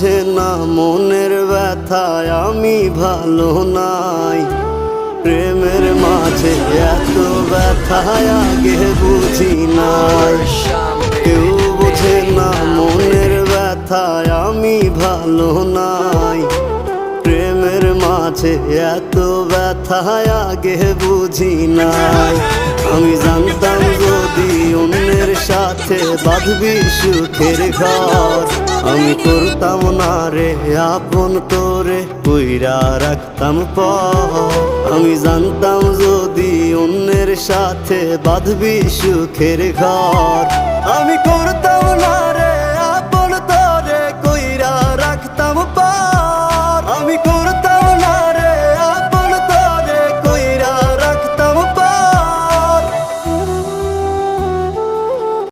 বোঝে না মনের ব্যথায় আমি ভালো নাই। প্রেমের মাঝে এত ব্যথায় আগে বুঝি নাই। কেউ বোঝে না মনের ব্যথায় আমি ভালো নাই। প্রেমের মাঝে এত ব্যথায় আগে বুঝি নাই। আমি জানতাম যদি অন্যের সাথে বাঁধবি সুখের ঘর, আমি করতাম না রে আপন তোরে কইরা রাখতাম পর। আমি জানতাম যদি অন্যের সাথে বাঁধবি সুখের ঘর, আমি করতাম না